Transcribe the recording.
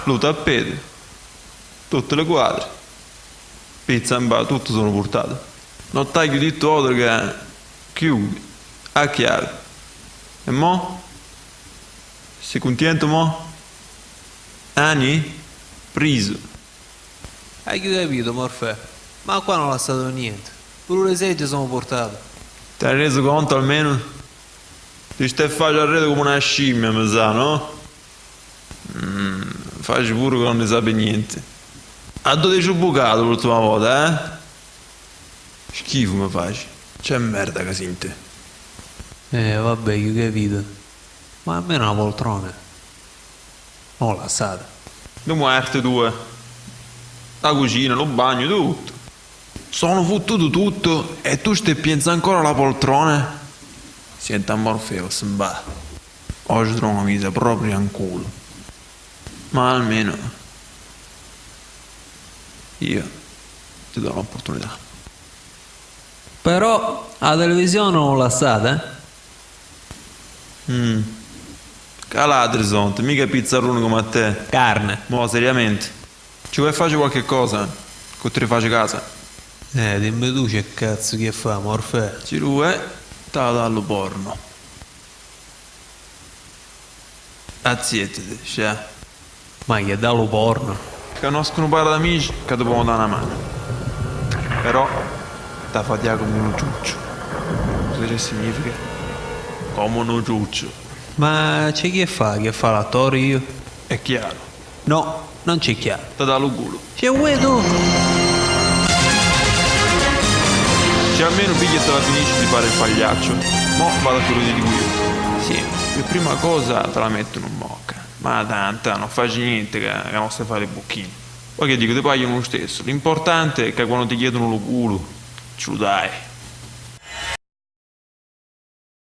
Lo tappete, tutte le quadre, pizza in bar, tutto sono portate. Non taglio tutto altro che chiudi, a chiave. E mo? Sei contento mo? Ani? Priso. Hai capito, Morfè? Ma qua non è stato niente. Pure le sedie sono portate. Ti hai reso conto almeno? Ti stai facendo arredo come una scimmia, mi sa, no? Fai pure che non ne sape niente. A 12 bucato l'ultima volta, eh? Schifo mi faccio. C'è merda che sente. Vabbè, io capito. Ma almeno una poltrona. Non lassata. Le muerte tue. La cucina, lo bagno, tutto. Sono fottuto tutto e tu stai pensando ancora alla poltrona? Senta Morfeo, sembà. Oggi trovo una vita proprio in culo. Ma almeno io ti do l'opportunità. Però la televisione non lassata, Calatri sono, mica pizzarrone come a te. Carne. Mo seriamente. Ci vuoi fare qualche cosa? Che ti rifaccio casa? Dimmi tu che cazzo che fa, Morfè. Ci vuoi? Te la dallo porno. Azziette, cioè. Ma che dallo porno. Conoscono un paio di amici che ti possono dare una mano. Però ti fatica come un ciuccio. Cosa che significa? Come un ciuccio. Ma c'è chi fa? Che fa l'attore io? È chiaro. No, non c'è chiaro. Ti dà lo culo. C'è vuoi tu? Cioè almeno piglia e te la finisci di fare il pagliaccio. Mo vado a quello che dico io. Sì, per prima cosa te la mettono in bocca. Ma tanta, non faccio niente che non stai fare i bocchini. Poi che dico, ti pagliano lo stesso. L'importante è che quando ti chiedono lo culo, ce lo dai.